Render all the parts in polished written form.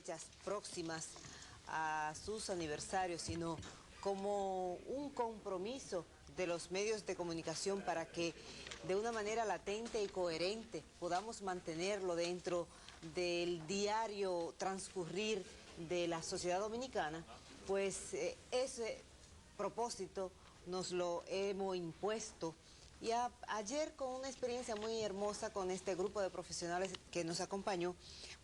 fechas próximas a sus aniversarios, sino como un compromiso de los medios de comunicación para que de una manera latente y coherente podamos mantenerlo dentro del diario transcurrir de la sociedad dominicana, pues ese propósito nos lo hemos impuesto. Y ayer, con una experiencia muy hermosa con este grupo de profesionales que nos acompañó,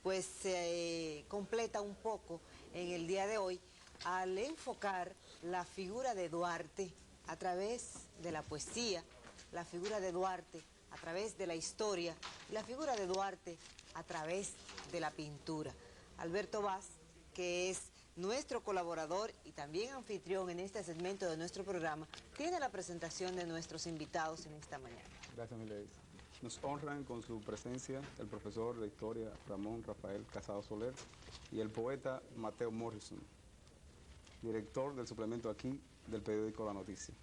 pues se completa un poco en el día de hoy al enfocar la figura de Duarte a través de la poesía, la figura de Duarte a través de la historia, y la figura de Duarte a través de la pintura. Alberto Vaz, que es nuestro colaborador y también anfitrión en este segmento de nuestro programa, tiene la presentación de nuestros invitados en esta mañana. Gracias, Miledis. Nos honran con su presencia el profesor de Historia Ramón Rafael Casado Soler y el poeta Mateo Morrison, director del suplemento Aquí del periódico La Noticia.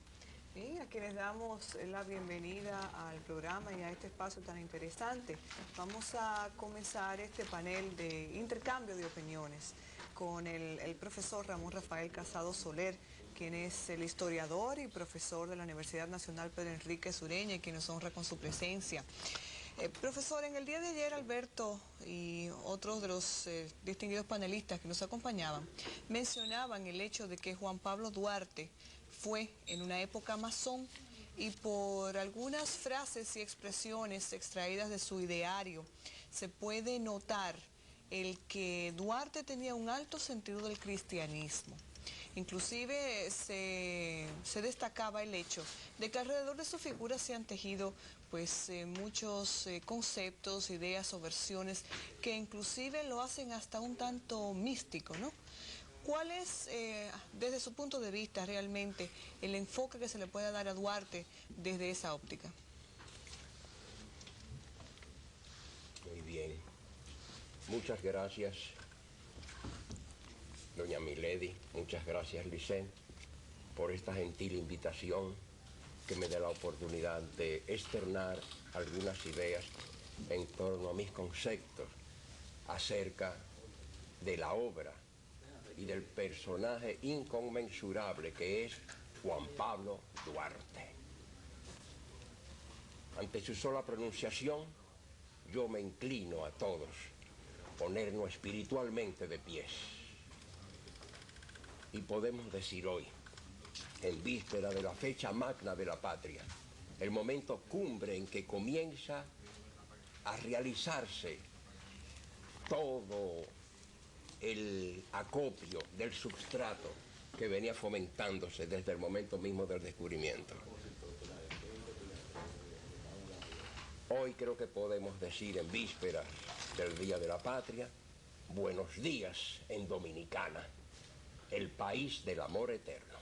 Y a quienes damos la bienvenida al programa y a este espacio tan interesante. Vamos a comenzar este panel de intercambio de opiniones con el profesor Ramón Rafael Casado Soler, quien es el historiador y profesor de la Universidad Nacional Pedro Enrique Sureña, y quien nos honra con su presencia. Profesor, en el día de ayer Alberto y otros de los distinguidos panelistas que nos acompañaban mencionaban el hecho de que Juan Pablo Duarte fue en una época masón, y por algunas frases y expresiones extraídas de su ideario se puede notar el que Duarte tenía un alto sentido del cristianismo. Inclusive se destacaba el hecho de que alrededor de su figura se han tejido pues muchos conceptos, ideas o versiones que inclusive lo hacen hasta un tanto místico, ¿no? ¿Cuál es, desde su punto de vista, realmente el enfoque que se le puede dar a Duarte desde esa óptica? Muy bien. Muchas gracias, doña Milady. Muchas gracias, Licen, por esta gentil invitación que me da la oportunidad de externar algunas ideas en torno a mis conceptos acerca de la obra y del personaje inconmensurable que es Juan Pablo Duarte. Ante su sola pronunciación, yo me inclino a todos ponernos espiritualmente de pies. Y podemos decir hoy, en víspera de la fecha magna de la patria, el momento cumbre en que comienza a realizarse todo el acopio del substrato que venía fomentándose desde el momento mismo del descubrimiento. Hoy creo que podemos decir, en vísperas del Día de la Patria, buenos días en Dominicana, el país del amor eterno.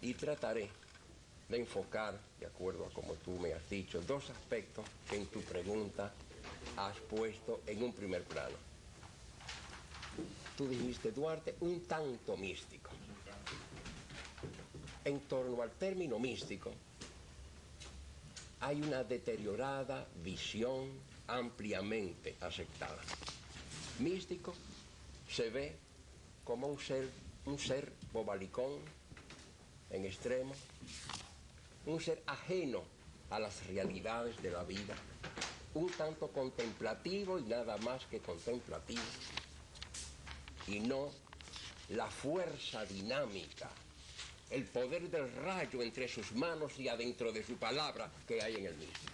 Y trataré de enfocar, de acuerdo a como tú me has dicho, dos aspectos que en tu pregunta has puesto en un primer plano. Tú dijiste, Duarte, un tanto místico. En torno al término místico, hay una deteriorada visión ampliamente aceptada. Místico se ve como un ser bobalicón en extremo, un ser ajeno a las realidades de la vida, un tanto contemplativo y nada más que contemplativo, y no la fuerza dinámica, el poder del rayo entre sus manos y adentro de su palabra que hay en el místico.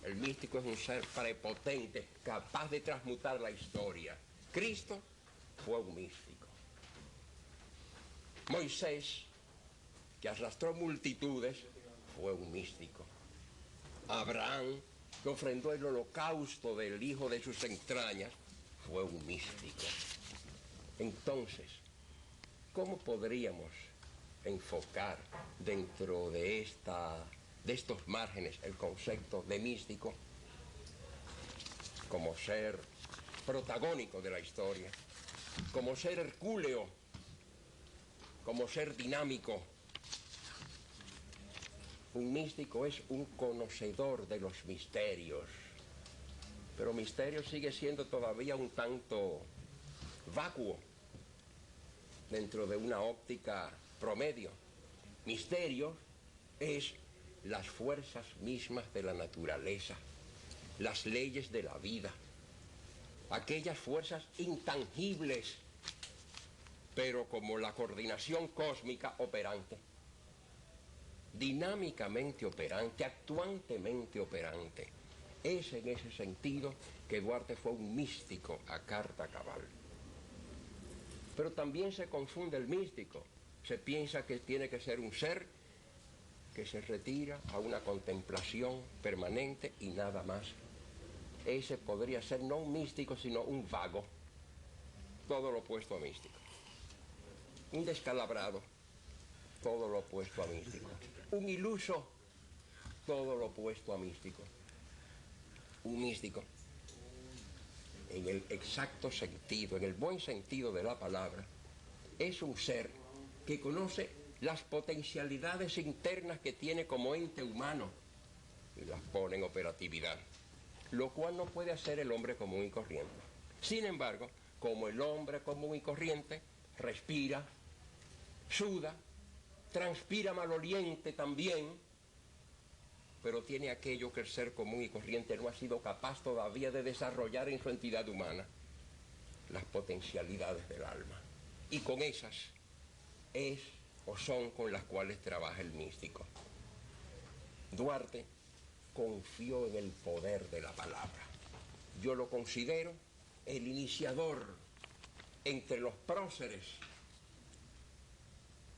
El místico es un ser prepotente, capaz de transmutar la historia. Cristo fue un místico. Moisés, que arrastró multitudes, fue un místico. Abraham, que ofrendó el holocausto del hijo de sus entrañas, fue un místico. Entonces, ¿cómo podríamos enfocar dentro de estos márgenes el concepto de místico como ser protagónico de la historia, como ser hercúleo, como ser dinámico? Un místico es un conocedor de los misterios, pero misterio sigue siendo todavía un tanto vacuo dentro de una óptica promedio. Misterio es las fuerzas mismas de la naturaleza, las leyes de la vida, aquellas fuerzas intangibles, pero como la coordinación cósmica operante, dinámicamente operante, actuantemente operante. Es en ese sentido que Duarte fue un místico a carta cabal. Pero también se confunde el místico. Se piensa que tiene que ser un ser que se retira a una contemplación permanente y nada más. Ese podría ser no un místico, sino un vago. Todo lo opuesto a místico. Un descalabrado. Todo lo opuesto a místico. Un iluso. Todo lo opuesto a místico. Un místico, en el exacto sentido, en el buen sentido de la palabra, es un ser que conoce las potencialidades internas que tiene como ente humano y las pone en operatividad, lo cual no puede hacer el hombre común y corriente. Sin embargo, como el hombre común y corriente respira, suda, transpira maloliente también, pero tiene aquello que el ser común y corriente no ha sido capaz todavía de desarrollar en su entidad humana, las potencialidades del alma. Y con esas es o son con las cuales trabaja el místico. Duarte confió en el poder de la palabra. Yo lo considero el iniciador entre los próceres,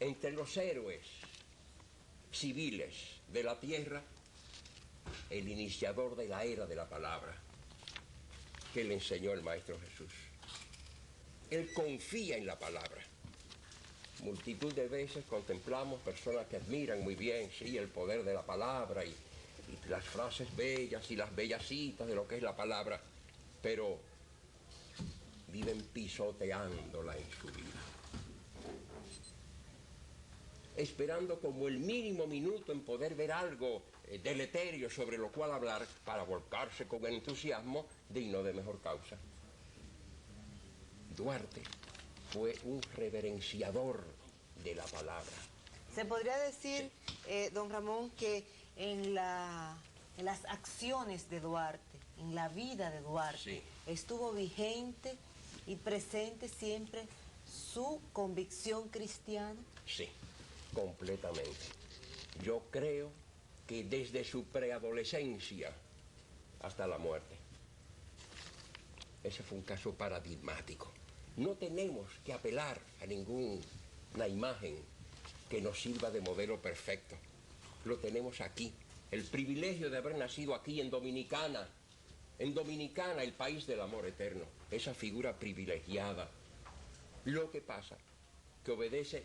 entre los héroes civiles de la tierra, el iniciador de la era de la palabra que le enseñó el Maestro Jesús. Él confía en la palabra. Multitud de veces contemplamos personas que admiran muy bien, sí, el poder de la palabra y las frases bellas y las bellas citas de lo que es la palabra, pero viven pisoteándola en su vida, esperando como el mínimo minuto en poder ver algo deleterio sobre lo cual hablar para volcarse con entusiasmo digno de mejor causa. Duarte fue un reverenciador de la palabra. Se podría decir, don Ramón, que en las acciones de Duarte, en la vida de Duarte, sí, estuvo vigente y presente siempre su convicción cristiana. Sí, completamente. Yo creo que desde su preadolescencia hasta la muerte. Ese fue un caso paradigmático. No tenemos que apelar a ninguna imagen que nos sirva de modelo perfecto. Lo tenemos aquí. El privilegio de haber nacido aquí en Dominicana, el país del amor eterno. Esa figura privilegiada. Lo que pasa, que obedece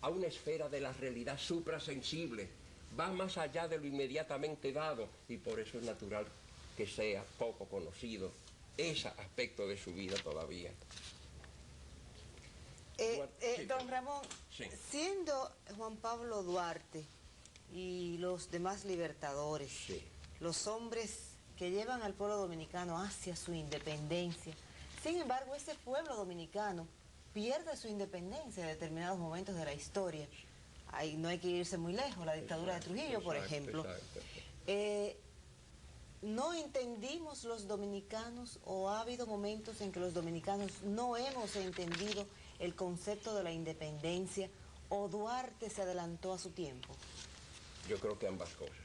a una esfera de la realidad suprasensible, va más allá de lo inmediatamente dado y por eso es natural que sea poco conocido ese aspecto de su vida todavía. Don Ramón, sí, siendo Juan Pablo Duarte y los demás libertadores, sí, los hombres que llevan al pueblo dominicano hacia su independencia, sin embargo ese pueblo dominicano pierde su independencia en determinados momentos de la historia. No hay que irse muy lejos, la dictadura de Trujillo, por ejemplo. ¿No entendimos los dominicanos o ha habido momentos en que los dominicanos no hemos entendido el concepto de la independencia o Duarte se adelantó a su tiempo? Yo creo que ambas cosas.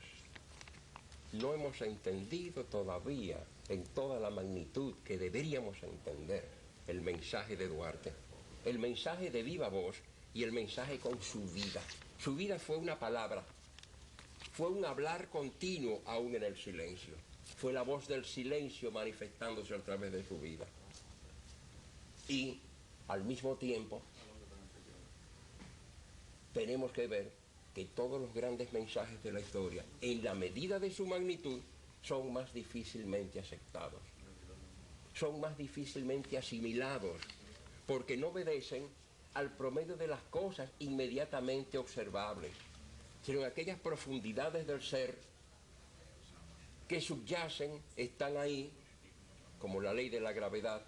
No hemos entendido todavía en toda la magnitud que deberíamos entender el mensaje de Duarte, el mensaje de viva voz y el mensaje con su vida. Su vida fue una palabra, fue un hablar continuo aún en el silencio. Fue la voz del silencio manifestándose a través de su vida. Y al mismo tiempo tenemos que ver que todos los grandes mensajes de la historia, en la medida de su magnitud, son más difícilmente aceptados. Son más difícilmente asimilados, porque no obedecen al promedio de las cosas inmediatamente observables, sino en aquellas profundidades del ser que subyacen, están ahí, como la ley de la gravedad,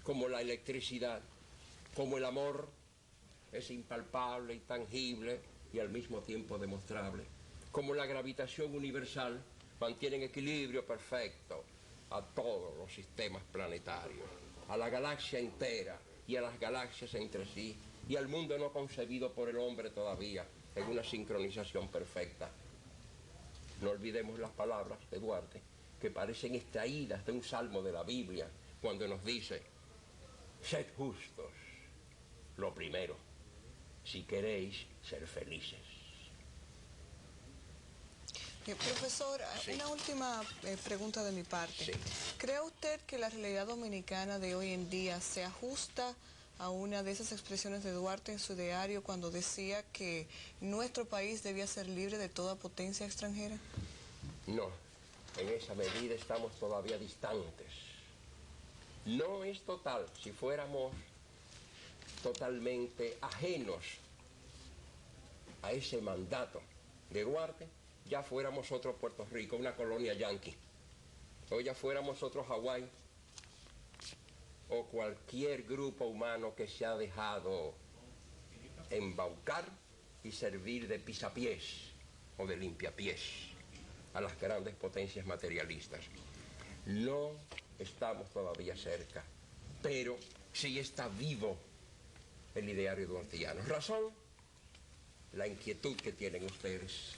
como la electricidad, como el amor, es impalpable, intangible y al mismo tiempo demostrable, como la gravitación universal mantiene en equilibrio perfecto a todos los sistemas planetarios, a la galaxia entera y a las galaxias entre sí, y al mundo no concebido por el hombre todavía en una sincronización perfecta. No olvidemos las palabras de Duarte, que parecen extraídas de un salmo de la Biblia, cuando nos dice: sed justos, lo primero, si queréis ser felices. Profesor, Sí. una última pregunta de mi parte. Sí. ¿Cree usted que la realidad dominicana de hoy en día se ajusta a una de esas expresiones de Duarte en su diario cuando decía que nuestro país debía ser libre de toda potencia extranjera? No, en esa medida estamos todavía distantes. No es total. Si fuéramos totalmente ajenos a ese mandato de Duarte, ya fuéramos otro Puerto Rico, una colonia yanqui, o ya fuéramos otro Hawái, o cualquier grupo humano que se ha dejado embaucar y servir de pisapiés o de limpiapiés a las grandes potencias materialistas. No estamos todavía cerca, pero sí está vivo el ideario duartiano. Razón, la inquietud que tienen ustedes,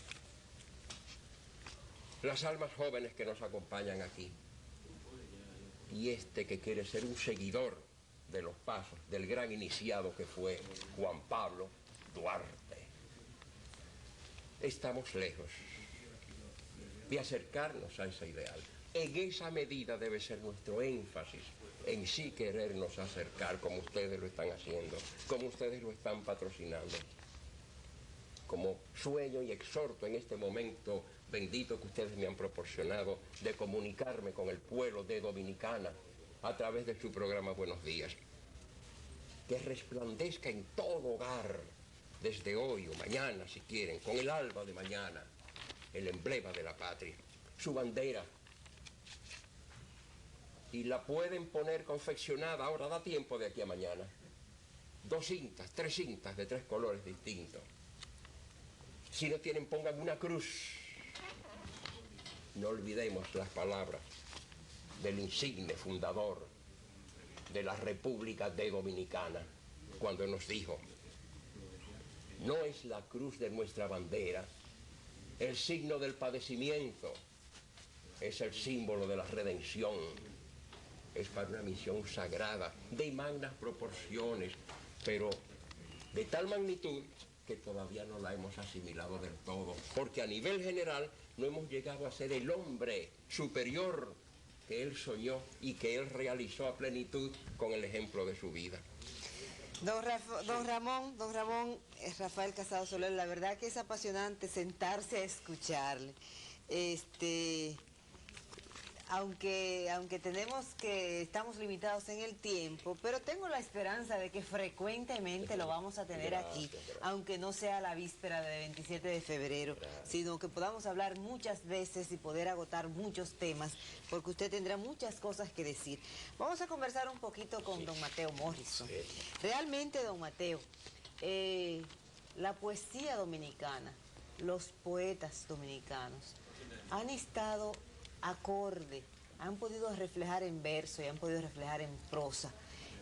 las almas jóvenes que nos acompañan aquí, y este que quiere ser un seguidor de los pasos del gran iniciado que fue Juan Pablo Duarte. Estamos lejos de acercarnos a ese ideal. En esa medida debe ser nuestro énfasis en sí querernos acercar, como ustedes lo están haciendo, como ustedes lo están patrocinando. Como sueño y exhorto en este momento bendito que ustedes me han proporcionado de comunicarme con el pueblo de Dominicana a través de su programa Buenos Días. Que resplandezca en todo hogar, desde hoy o mañana si quieren, con el alba de mañana, el emblema de la patria, su bandera. Y la pueden poner confeccionada, ahora da tiempo de aquí a mañana. 2 cintas, 3 cintas de 3 colores distintos. Si no tienen, pongan una cruz. No olvidemos las palabras del insigne fundador de la República de Dominicana, cuando nos dijo: no es la cruz de nuestra bandera el signo del padecimiento, es el símbolo de la redención. Es para una misión sagrada, de magnas proporciones, pero de tal magnitud que todavía no la hemos asimilado del todo, porque a nivel general no hemos llegado a ser el hombre superior que él soñó y que él realizó a plenitud con el ejemplo de su vida. Don Ramón, Rafael Casado Soler, la verdad que es apasionante sentarse a escucharle. Aunque estamos limitados en el tiempo, pero tengo la esperanza de que frecuentemente lo vamos a tener aquí, aunque no sea la víspera del 27 de febrero, sino que podamos hablar muchas veces y poder agotar muchos temas, porque usted tendrá muchas cosas que decir. Vamos a conversar un poquito con don Mateo Morrison. Realmente, don Mateo, la poesía dominicana, los poetas dominicanos han estado acorde, han podido reflejar en verso y han podido reflejar en prosa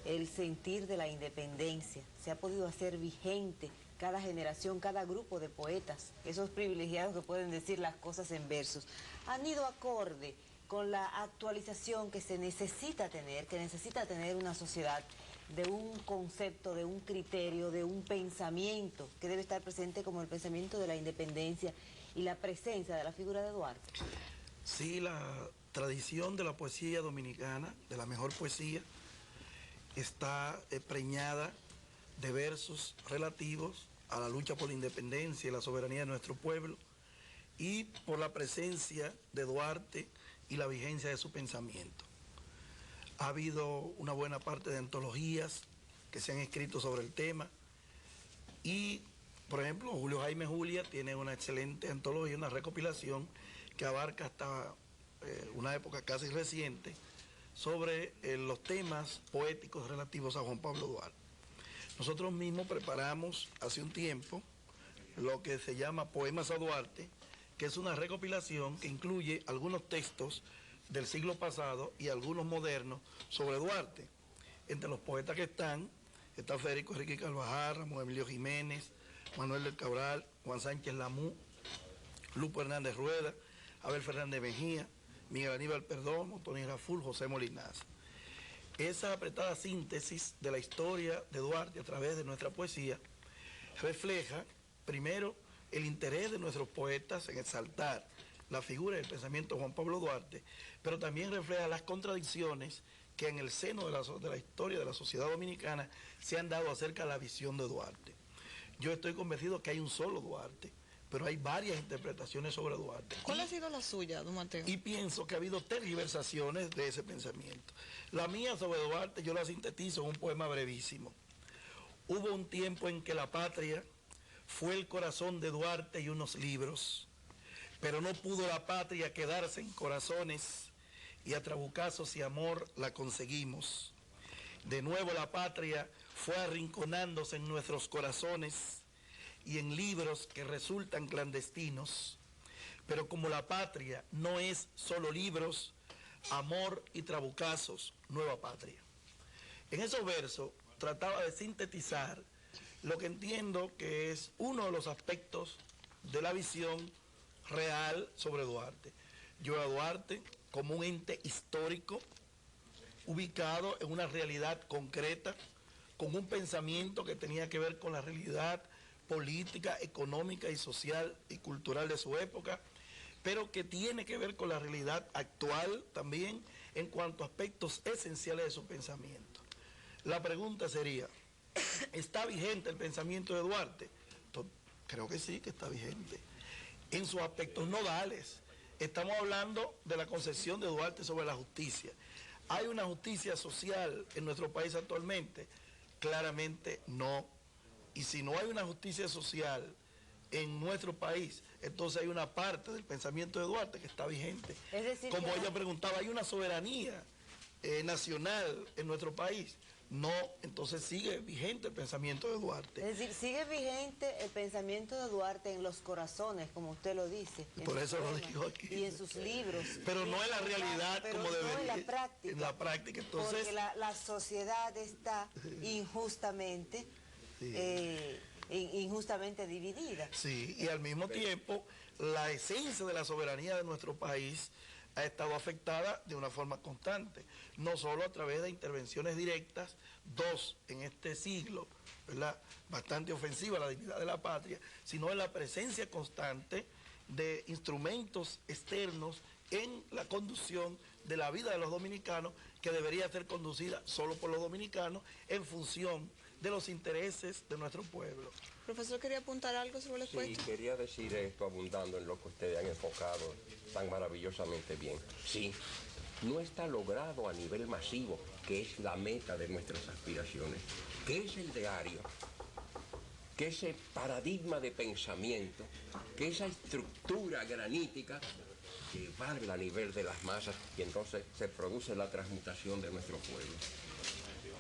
el sentir de la independencia. Se ha podido hacer vigente cada generación, cada grupo de poetas, esos privilegiados que pueden decir las cosas en versos, han ido acorde con la actualización que se necesita tener, que necesita tener una sociedad de un concepto, de un criterio, de un pensamiento que debe estar presente, como el pensamiento de la independencia y la presencia de la figura de Duarte. Sí, la tradición de la poesía dominicana, de la mejor poesía, está preñada de versos relativos a la lucha por la independencia y la soberanía de nuestro pueblo y por la presencia de Duarte y la vigencia de su pensamiento. Ha habido una buena parte de antologías que se han escrito sobre el tema y, por ejemplo, Julio Jaime Julia tiene una excelente antología, una recopilación que abarca hasta una época casi reciente sobre los temas poéticos relativos a Juan Pablo Duarte. Nosotros mismos preparamos hace un tiempo lo que se llama Poemas a Duarte, que es una recopilación que incluye algunos textos del siglo pasado y algunos modernos sobre Duarte. Entre los poetas que está Federico Enrique Carvajal, Ramón Emilio Jiménez, Manuel del Cabral, Juan Sánchez Lamú, Lupo Hernández Rueda, Abel Fernández Mejía, Miguel Aníbal Perdomo, Tony Raful, José Molinás. Esa apretada síntesis de la historia de Duarte a través de nuestra poesía refleja, primero, el interés de nuestros poetas en exaltar la figura y el pensamiento de Juan Pablo Duarte, pero también refleja las contradicciones que en el seno de la historia de la sociedad dominicana se han dado acerca de la visión de Duarte. Yo estoy convencido que hay un solo Duarte, pero hay varias interpretaciones sobre Duarte. ¿Cuál ha sido la suya, don Mateo? Y pienso que ha habido tergiversaciones de ese pensamiento. La mía sobre Duarte yo la sintetizo en un poema brevísimo. Hubo un tiempo en que la patria fue el corazón de Duarte y unos libros, pero no pudo la patria quedarse en corazones y a trabucazos y amor la conseguimos. De nuevo la patria fue arrinconándose en nuestros corazones y en libros que resultan clandestinos, pero como la patria no es solo libros, amor y trabucazos, nueva patria. En esos versos trataba de sintetizar lo que entiendo que es uno de los aspectos de la visión real sobre Duarte. Yo veo a Duarte como un ente histórico ubicado en una realidad concreta, con un pensamiento que tenía que ver con la realidad política, económica y social y cultural de su época, pero que tiene que ver con la realidad actual también en cuanto a aspectos esenciales de su pensamiento. La pregunta sería, ¿está vigente el pensamiento de Duarte? Creo que sí, que está vigente. En sus aspectos nodales, estamos hablando de la concepción de Duarte sobre la justicia. ¿Hay una justicia social en nuestro país actualmente? Claramente no. Y si no hay una justicia social en nuestro país, entonces hay una parte del pensamiento de Duarte que está vigente. Es decir, como ella preguntaba, ¿hay una soberanía nacional en nuestro país? No, entonces sigue vigente el pensamiento de Duarte. Es decir, sigue vigente el pensamiento de Duarte en los corazones, como usted lo dice. Por eso lo digo aquí. Y en sus libros. Pero no en la realidad como debería. No en la práctica. En la práctica, entonces. Porque la sociedad está injustamente, injustamente dividida. Sí, y al mismo tiempo, la esencia de la soberanía de nuestro país ha estado afectada de una forma constante, no solo a través de intervenciones directas, dos en este siglo, ¿verdad?, bastante ofensiva a la dignidad de la patria, sino en la presencia constante de instrumentos externos en la conducción de la vida de los dominicanos, que debería ser conducida solo por los dominicanos en función de los intereses de nuestro pueblo. Profesor, ¿quería apuntar algo sobre el expuesto? Sí, quería decir esto abundando en lo que ustedes han enfocado tan maravillosamente bien. Sí, no está logrado a nivel masivo, que es la meta de nuestras aspiraciones, que es el diario, que ese paradigma de pensamiento, que esa estructura granítica, llevarla a nivel de las masas y entonces se produce la transmutación de nuestro pueblo.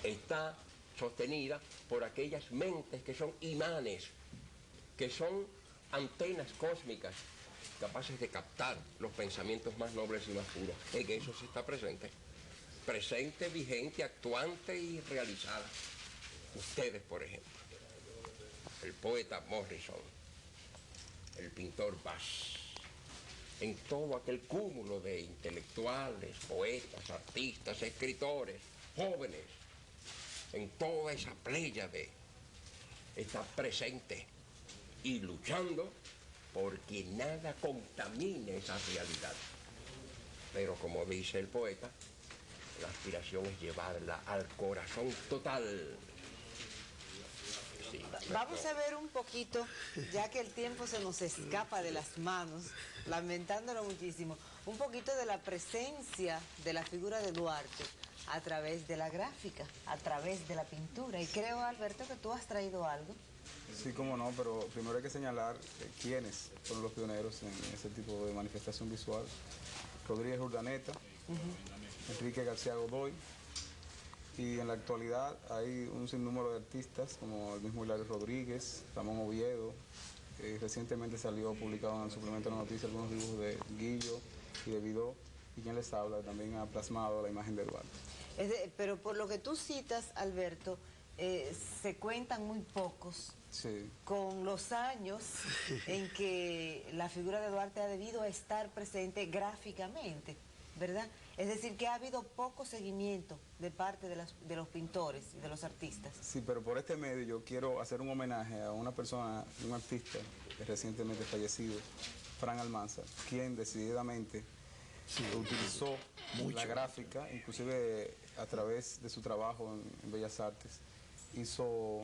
Está sostenida por aquellas mentes que son imanes, que son antenas cósmicas, capaces de captar los pensamientos más nobles y más puros. En eso sí está presente. Presente, vigente, actuante y realizada. Ustedes, por ejemplo, el poeta Morrison, el pintor Bass, en todo aquel cúmulo de intelectuales, poetas, artistas, escritores, jóvenes, en toda esa pléyade, está presente y luchando porque nada contamine esa realidad. Pero como dice el poeta, la aspiración es llevarla al corazón total. Sí, vamos a ver un poquito, ya que el tiempo se nos escapa de las manos, lamentándolo muchísimo, un poquito de la presencia de la figura de Duarte a través de la gráfica, a través de la pintura. Y creo, Alberto, que tú has traído algo. Sí, cómo no, pero primero hay que señalar quiénes son los pioneros en ese tipo de manifestación visual. Rodríguez Urdaneta, Enrique García Godoy, y en la actualidad hay un sinnúmero de artistas como el mismo Hilario Rodríguez, Ramón Oviedo. Recientemente salió publicado en el suplemento de la noticia algunos dibujos de Guillo y de Vidó, y quien les habla también ha plasmado la imagen de Duarte. Pero por lo que tú citas, Alberto, se cuentan muy pocos Sí. con los años en que la figura de Duarte ha debido estar presente gráficamente, ¿verdad? Es decir, que ha habido poco seguimiento de parte de los pintores y de los artistas. Sí, pero por este medio yo quiero hacer un homenaje a una persona, un artista recientemente fallecido, Fran Almanza, quien decididamente utilizó la gráfica, inclusive a través de su trabajo en Bellas Artes, hizo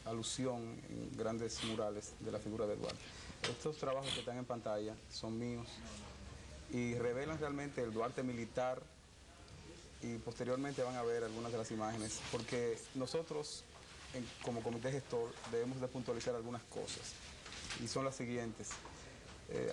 alusión en grandes murales de la figura de Duarte. Estos trabajos que están en pantalla son míos y revelan realmente el Duarte militar, y posteriormente van a ver algunas de las imágenes, porque nosotros como comité gestor debemos de puntualizar algunas cosas, y son las siguientes.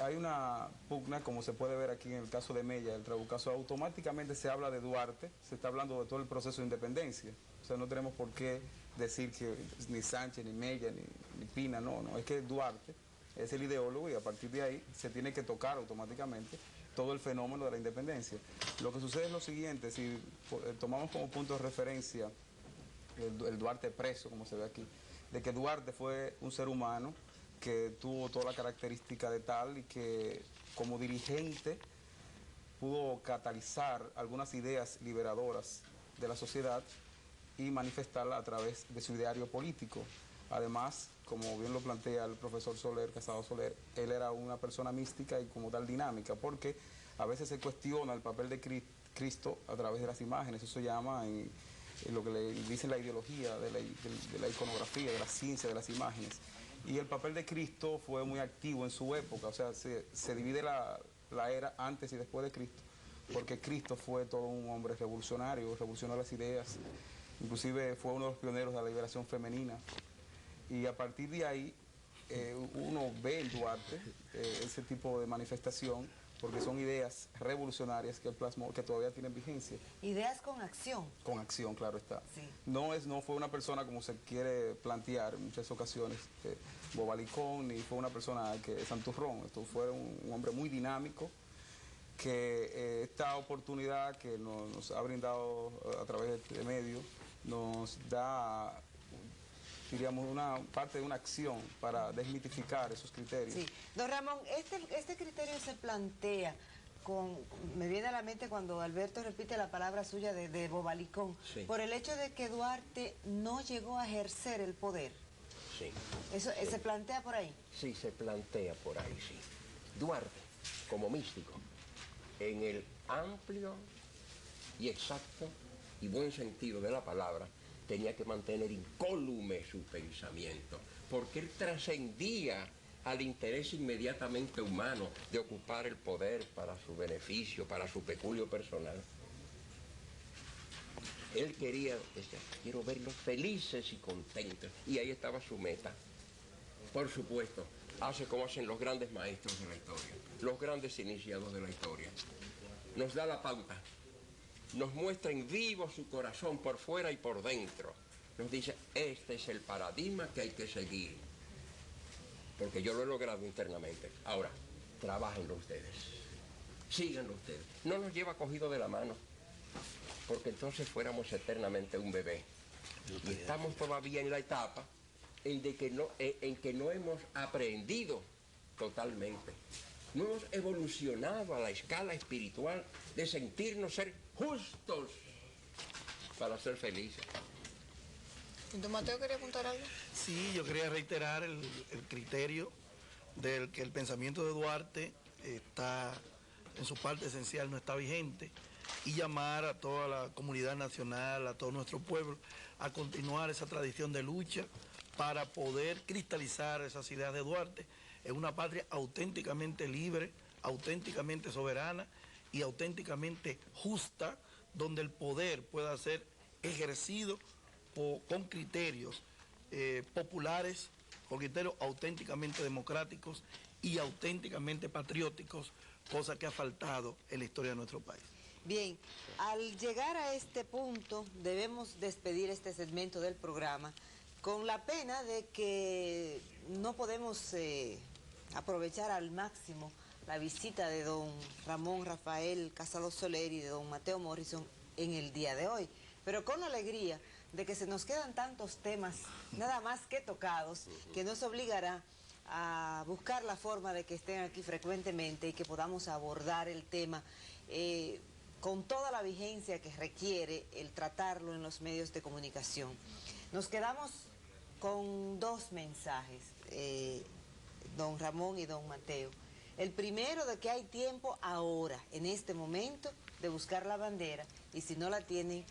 Hay una pugna, como se puede ver aquí en el caso de Mella, el Trabucazo, automáticamente se habla de Duarte, se está hablando de todo el proceso de independencia. O sea, no tenemos por qué decir que ni Sánchez, ni Mella, ni Pina, no, es que Duarte es el ideólogo, y a partir de ahí se tiene que tocar automáticamente todo el fenómeno de la independencia. Lo que sucede es lo siguiente: si tomamos como punto de referencia el Duarte preso, como se ve aquí, de que Duarte fue un ser humano que tuvo toda la característica de tal, y que como dirigente pudo catalizar algunas ideas liberadoras de la sociedad y manifestarla a través de su ideario político. Además, como bien lo plantea el profesor Soler, Casado Soler, él era una persona mística y como tal dinámica, porque a veces se cuestiona el papel de Cristo a través de las imágenes. Eso se llama en lo que le dicen la ideología de la iconografía, de la ciencia de las imágenes. Y el papel de Cristo fue muy activo en su época, o sea, se divide la era antes y después de Cristo, porque Cristo fue todo un hombre revolucionario, revolucionó las ideas, inclusive fue uno de los pioneros de la liberación femenina. Y a partir de ahí uno ve en Duarte ese tipo de manifestación, porque son ideas revolucionarias que él plasmó, que todavía tienen vigencia. Ideas con acción. Con acción, claro está. Sí. No fue una persona como se quiere plantear en muchas ocasiones, bobalicón, ni fue una persona que santurrón. Esto fue un hombre muy dinámico, que esta oportunidad que nos ha brindado a través de este medio nos da, diríamos, una parte de una acción para desmitificar esos criterios. Sí. Don Ramón, este criterio se plantea me viene a la mente cuando Alberto repite la palabra suya de bobalicón, sí, por el hecho de que Duarte no llegó a ejercer el poder. Sí. ¿Eso se plantea por ahí? Sí, se plantea por ahí, sí. Duarte, como místico, en el amplio y exacto y buen sentido de la palabra, tenía que mantener incólume su pensamiento, porque él trascendía al interés inmediatamente humano de ocupar el poder para su beneficio, para su peculio personal. Él quería, decía, quiero verlos felices y contentos, y ahí estaba su meta. Por supuesto, hace como hacen los grandes maestros de la historia, los grandes iniciados de la historia. Nos da la pauta, nos muestra en vivo su corazón por fuera y por dentro. Nos dice, este es el paradigma que hay que seguir. Porque yo lo he logrado internamente. Ahora, trabájenlo ustedes, síganlo ustedes. No nos lleva cogido de la mano, porque entonces fuéramos eternamente un bebé. Y estamos todavía en la etapa en que no hemos aprendido totalmente. No hemos evolucionado a la escala espiritual de sentirnos ser justos para ser felices. ¿Don Mateo quería apuntar algo? Sí, yo quería reiterar el criterio del que el pensamiento de Duarte está, en su parte esencial, no está vigente, y llamar a toda la comunidad nacional, a todo nuestro pueblo, a continuar esa tradición de lucha para poder cristalizar esas ideas de Duarte en una patria auténticamente libre, auténticamente soberana y auténticamente justa, donde el poder pueda ser ejercido con criterios populares, con criterios auténticamente democráticos y auténticamente patrióticos, cosa que ha faltado en la historia de nuestro país. Bien, al llegar a este punto debemos despedir este segmento del programa con la pena de que no podemos aprovechar al máximo la visita de don Ramón Rafael Casado Soler y de don Mateo Morrison en el día de hoy, pero con la alegría de que se nos quedan tantos temas nada más que tocados que nos obligará a buscar la forma de que estén aquí frecuentemente y que podamos abordar el tema con toda la vigencia que requiere el tratarlo en los medios de comunicación. Nos quedamos con dos mensajes, don Ramón y don Mateo. El primero, de que hay tiempo ahora, en este momento, de buscar la bandera, y si no la tienen,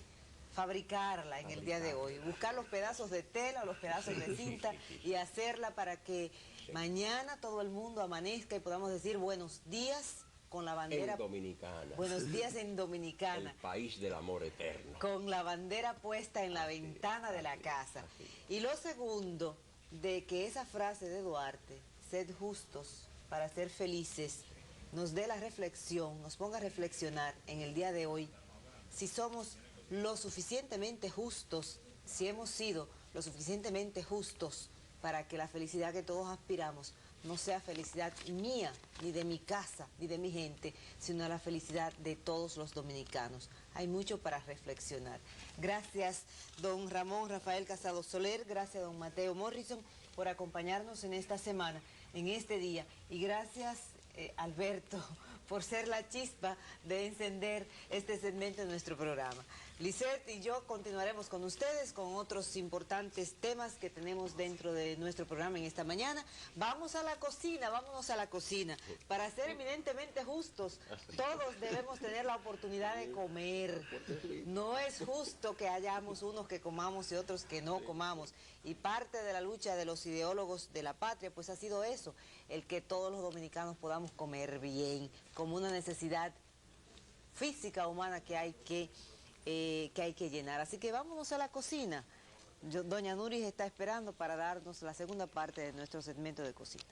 fabricarla en el día de hoy, buscar los pedazos de tela o los pedazos de cinta y hacerla para que mañana todo el mundo amanezca y podamos decir buenos días con la bandera en Dominicana. Buenos días en Dominicana. El país del amor eterno. Con la bandera puesta en la ventana de la casa. Y lo segundo, de que esa frase de Duarte, sed justos para ser felices, nos dé la reflexión, nos ponga a reflexionar en el día de hoy si somos lo suficientemente justos, si hemos sido lo suficientemente justos para que la felicidad que todos aspiramos no sea felicidad mía, ni de mi casa, ni de mi gente, sino la felicidad de todos los dominicanos. Hay mucho para reflexionar. Gracias, don Ramón Rafael Casado Soler, gracias, don Mateo Morrison, por acompañarnos en esta semana, en este día, y gracias, Alberto, por ser la chispa de encender este segmento de nuestro programa. Lisette y yo continuaremos con ustedes con otros importantes temas que tenemos dentro de nuestro programa en esta mañana. Vamos a la cocina, vámonos a la cocina. Para ser eminentemente justos, todos debemos tener la oportunidad de comer. No es justo que hayamos unos que comamos y otros que no comamos. Y parte de la lucha de los ideólogos de la patria, pues ha sido eso, el que todos los dominicanos podamos comer bien, como una necesidad física humana que hay que llenar. Así que vámonos a la cocina. Doña Nuris está esperando para darnos la segunda parte de nuestro segmento de cocina.